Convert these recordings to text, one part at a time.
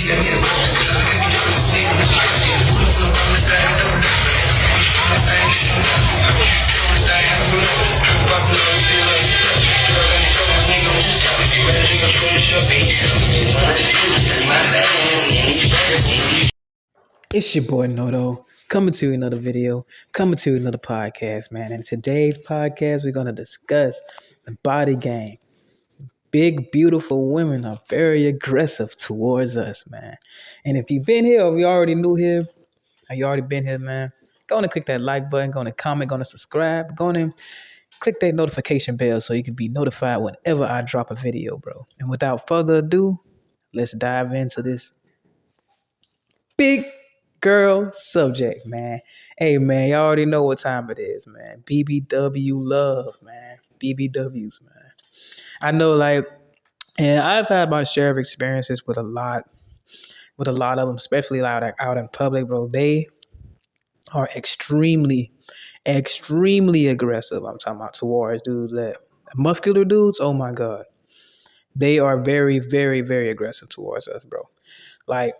It's your boy Noto coming to another video, coming to another podcast, man. And today's podcast, we're going to discuss the body game. Big, beautiful women are very aggressive towards us, man. And if you've been here or you already new here, or you already been here, man, go on and click that like button, go on and comment, go on and subscribe, go on and click that notification bell so you can be notified whenever I drop a video, bro. And without further ado, let's dive into this big girl subject, man. Hey, man, y'all already know what time it is, man. BBW love, man. BBWs, man. I know, like, and I've had my share of experiences with a lot of them, especially out in public, bro. They are extremely aggressive. I'm talking about towards dudes that muscular dudes. Oh my god, they are very aggressive towards us, bro. Like,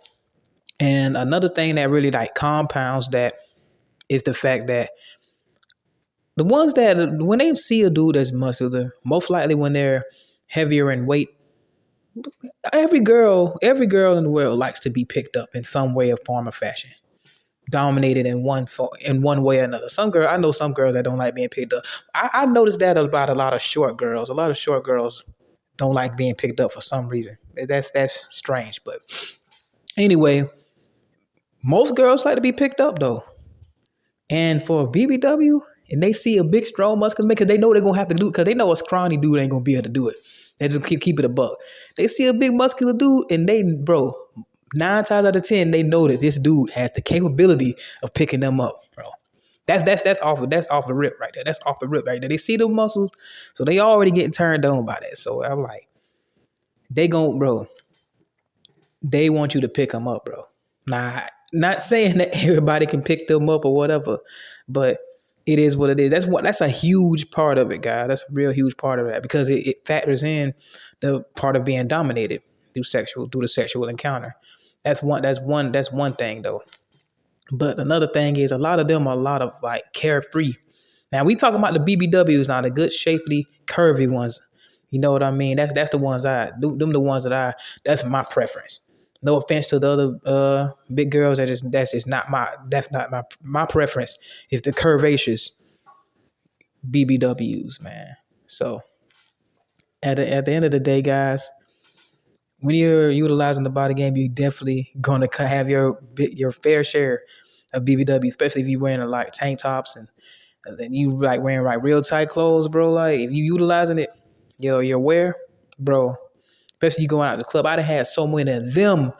and another thing that really like compounds that is the fact that the ones that when they see a dude that's muscular, most likely when they're heavier in weight, every girl in the world likes to be picked up in some way or form or fashion, dominated in one way or another. I know some girls that don't like being picked up. I noticed that about a lot of short girls. A lot of short girls don't like being picked up for some reason. That's strange, but anyway, most girls like to be picked up though. And for a BBW, and they see a big, strong, muscular man, because they know they're gonna have to do it, because they know a scrawny dude ain't gonna be able to do it. They just keep it a buck. They see a big, muscular dude, and they, bro, 9 times out of 10, they know that this dude has the capability of picking them up, bro. That's off the rip right there. That's off the rip right there. They see the muscles, so they already getting turned on by that. So I'm like, bro, they want you to pick them up, bro. Nah, not saying that everybody can pick them up or whatever, but it is what it is. That's a huge part of it, guys. That's a real huge part of that, because it factors in the part of being dominated through the sexual encounter. That's one thing though. But another thing is a lot of them are a lot of like carefree. Now we talking about the BBWs now, the good, shapely, curvy ones. You know what I mean? That's the ones that's my preference. No offense to the other big girls, that's just not my preference. Is the curvaceous BBWs, man. So at the end of the day, guys, when you're utilizing the body game, you definitely gonna have your fair share of BBW, especially if you're wearing like tank tops and then you like wearing like real tight clothes, bro. Like if you utilizing it, your wear, bro. Especially you going out to the club. I done had so many of them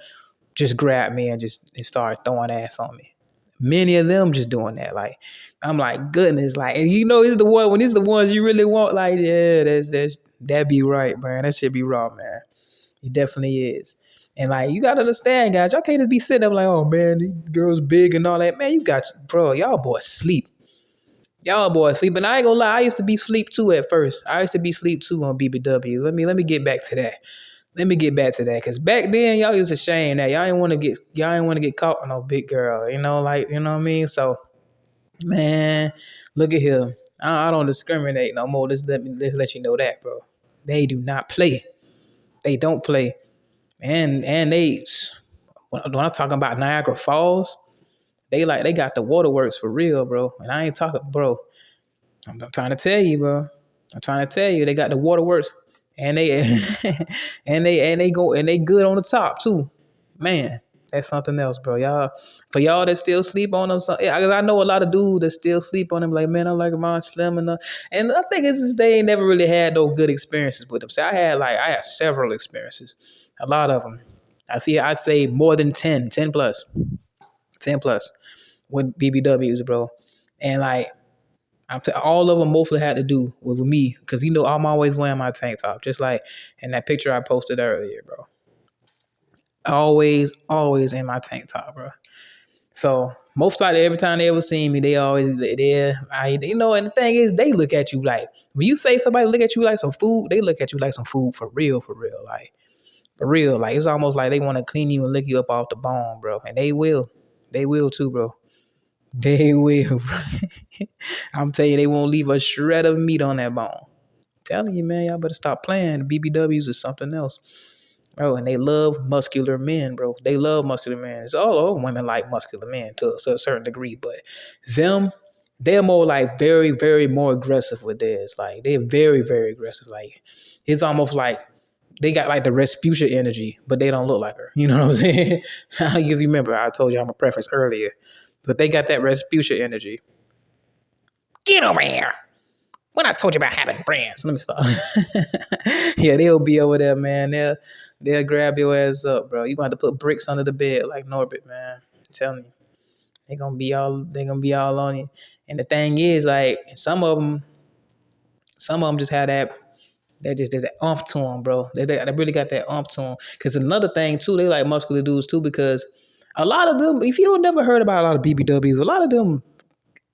just grab me and start throwing ass on me. Many of them just doing that. Like I'm like, goodness, like, and you know, it's the one when it's the ones you really want. Like, yeah, that be right, man. That should be raw, man. It definitely is. And like, you gotta understand, guys. Y'all can't just be sitting up like, oh man, these girls big and all that. Man, bro. Y'all boys sleep. Y'all boys sleep. And I ain't gonna lie, I used to be sleep too at first. I used to be sleep too on BBW. Let me get back to that. Cause back then y'all used to shame that. Y'all ain't want to get caught on no big girl. You know, like, you know what I mean? So, man, look at here. I don't discriminate no more. Let's let you know that, bro. They do not play. They don't play. And they, when I'm talking about Niagara Falls, they got the waterworks for real, bro. And I ain't talking, bro. I'm trying to tell you, bro. They got the waterworks, and they and they good on the top too, man. That's something else, bro. Y'all that still sleep on them, I know a lot of dudes that still sleep on them. Like, man, I like mine slim enough, and I think it's just they ain't never really had no good experiences with them. So I had several experiences, a lot of them. I'd say more than 10 plus with BBWs, bro, and like. All of them mostly had to do with me, because you know I'm always wearing my tank top, just like in that picture I posted earlier, bro. Always in my tank top, bro. So most likely every time they ever see me, they always there. And the thing is, they look at you like, when you say somebody look at you like some food, they look at you like some food for real, like For real, like it's almost like they want to clean you and lick you up off the bone, bro. And they will. They will too, bro. They will, bro. I'm telling you, they won't leave a shred of meat on that bone. I'm telling you, man, y'all better stop playing. The BBWs is something else. Bro, and they love muscular men, bro. They love muscular men. It's all over women like muscular men to a certain degree, but them, they're more like very, very more aggressive with theirs. Like they're very, very aggressive. Like it's almost like they got like the Rasputia energy, but they don't look like her. You know what I'm saying? Because you remember I told you I'm a preference earlier, but they got that Rasputia energy. Get over here. When I told you about having friends, let me stop. Yeah, they'll be over there, man. They'll grab your ass up, bro. You gonna have to put bricks under the bed like Norbit, man. I'm telling you, they gonna be all on you. And the thing is, like some of them just have that. They just did that umph to them, bro. They really got that umph to them. Cause another thing too, they like muscular dudes too, because a lot of them, if you never heard about a lot of BBWs, a lot of them,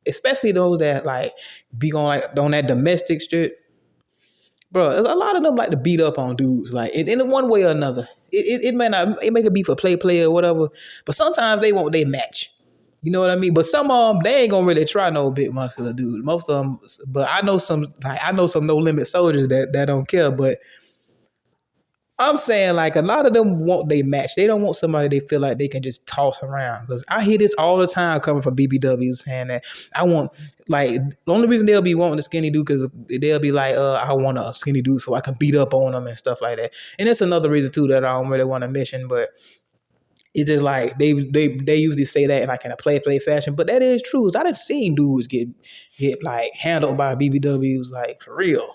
especially those that like be on that domestic shit, bro. A lot of them like to beat up on dudes, like in one way or another. It may not, it may be for play or whatever, but sometimes they want they match. You know what I mean? But some of them, they ain't gonna really try no big muscular dude. Most of them, but I know some no limit soldiers that don't care. But I'm saying like a lot of them want they match. They don't want somebody they feel like they can just toss around. Because I hear this all the time coming from BBWs saying that I want like the only reason they'll be wanting a skinny dude because they'll be like, I want a skinny dude so I can beat up on them and stuff like that. And that's another reason too that I don't really want to mention, but it's just like they usually say that like in a play fashion, but that is true. I done seen dudes get like handled by BBWs like for real,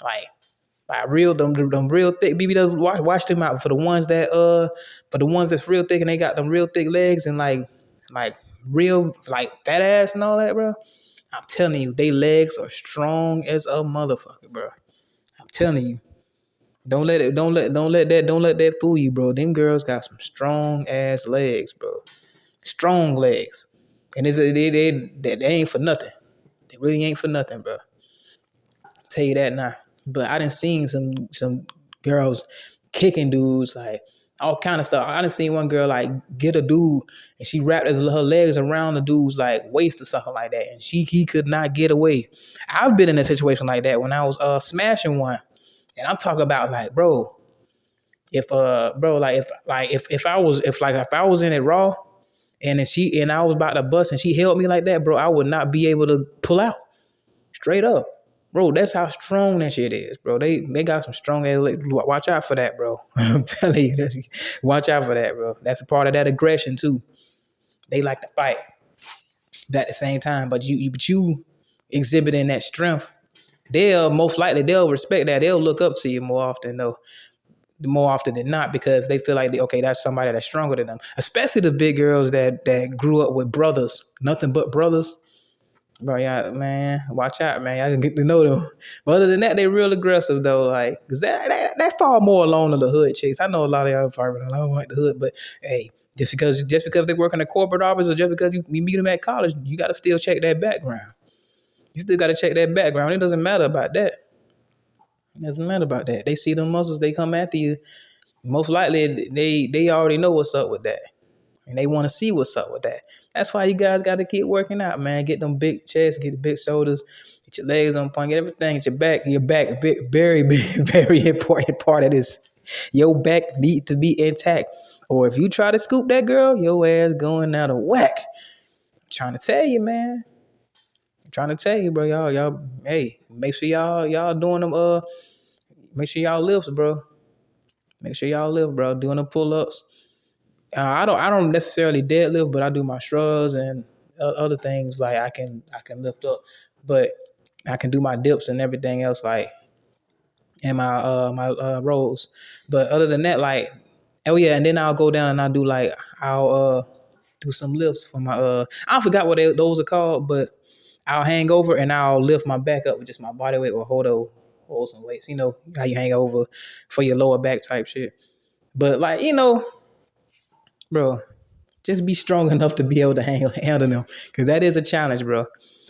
like by real them real thick BBWs. Watch them out for the ones that's real thick and they got them real thick legs and like real like fat ass and all that, bro. I'm telling you, they legs are strong as a motherfucker, bro. I'm telling you. Don't let that fool you, bro. Them girls got some strong ass legs, bro. Strong legs. And they ain't for nothing. They really ain't for nothing, bro. Tell you that now. But I done seen some girls kicking dudes like all kind of stuff. I done seen one girl like get a dude and she wrapped her legs around the dude's like waist or something like that, and he could not get away. I've been in a situation like that when I was smashing one, and I'm talking about like, bro, if I was in it raw and I was about to bust and she held me like that, bro, I would not be able to pull out. Straight up. Bro, that's how strong that shit is, bro. They got some strong ass legs. Watch out for that, bro. I'm telling you, watch out for that, bro. That's a part of that aggression too. They like to fight, but at the same time, but you exhibiting that strength, they'll most likely they'll respect that. They'll look up to you more often than not because they feel like okay, that's somebody that's stronger than them. Especially the big girls that grew up with brothers, nothing but brothers. Bro, yeah, man, watch out, man. I can get to know them. But other than that, they real aggressive though, like, cause that fall more along to the hood chicks. I know a lot of y'all probably don't like the hood, but hey, just because they work in a corporate office or just because you meet them at college, you got to still check that background. You still got to check that background. It doesn't matter about that. It doesn't matter about that. They see them muscles, they come after you. Most likely, they already know what's up with that. And they want to see what's up with that. That's why you guys got to keep working out, man. Get them big chests, get the big shoulders, get your legs on point, get everything, get your back. Your back, big, very, very important part of this. Your back need to be intact. Or if you try to scoop that girl, your ass going out of whack. I'm trying to tell you, man. I'm trying to tell you, bro. Y'all, hey, make sure y'all doing them. Make sure y'all lifts, bro. Make sure y'all lift, bro. Doing the pull-ups. I don't necessarily deadlift, but I do my shrugs and other things like I can lift up, but I can do my dips and everything else like and my rolls. But other than that, like oh yeah, and then I'll go down and I'll do some lifts for my I forgot what those are called, but I'll hang over and I'll lift my back up with just my body weight or hold some weights. You know how you hang over for your lower back type shit. But like bro, just be strong enough to be able to handle them, because that is a challenge, bro.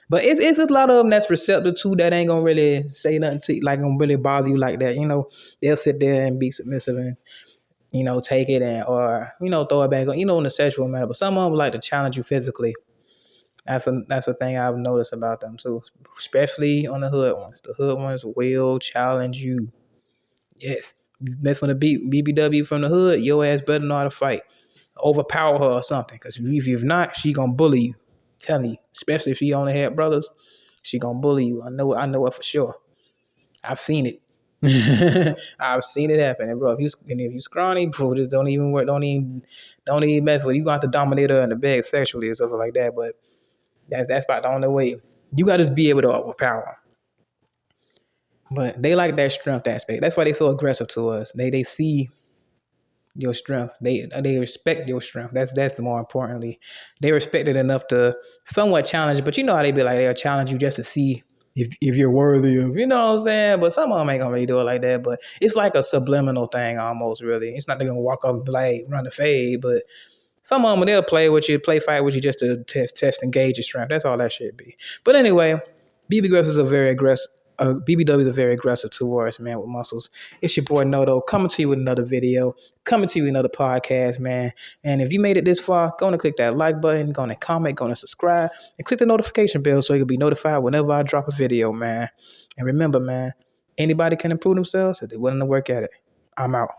But it's a lot of them that's receptive too that ain't gonna really say nothing to you, like gonna really bother you like that. You know, they'll sit there and be submissive take it and or throw it back, in a sexual manner. But some of them like to challenge you physically. That's a thing I've noticed about them too, especially on the hood ones. The hood ones will challenge you. Yes, you mess with a BBW from the hood, your ass better know how to fight, overpower her or something. Because if not, she gonna bully you. I'm telling you, especially if she only had brothers, she gonna bully you. I know it for sure. I've seen it. I've seen it happen, and bro. If you scrawny, bro, just don't even work. Don't even mess with it. You gonna have to dominate her in the bed sexually or something like that. But that's about the only way. You gotta just be able to overpower them. But they like that strength aspect. That's why they so aggressive to us. They see your strength. They respect your strength. That's the more importantly. They respect it enough to somewhat challenge. But you know how they be like, they'll challenge you just to see if you're worthy of, you know what I'm saying? But some of them ain't gonna really do it like that. But it's like a subliminal thing almost, really. It's not they're gonna walk up and be like, run the fade, but some of them they'll play with you, play fight with you just to test and gauge your strength. That's all that should be. But anyway, BB Griffiths is a very aggressive. BBW is very aggressive towards man with muscles. It's your boy Noto coming to you with another video, coming to you with another podcast, man. And if you made it this far, go and click that like button, go and comment, go and subscribe, and click the notification bell so you can be notified whenever I drop a video, man. And remember, man, anybody can improve themselves if they're willing to work at it. I'm out.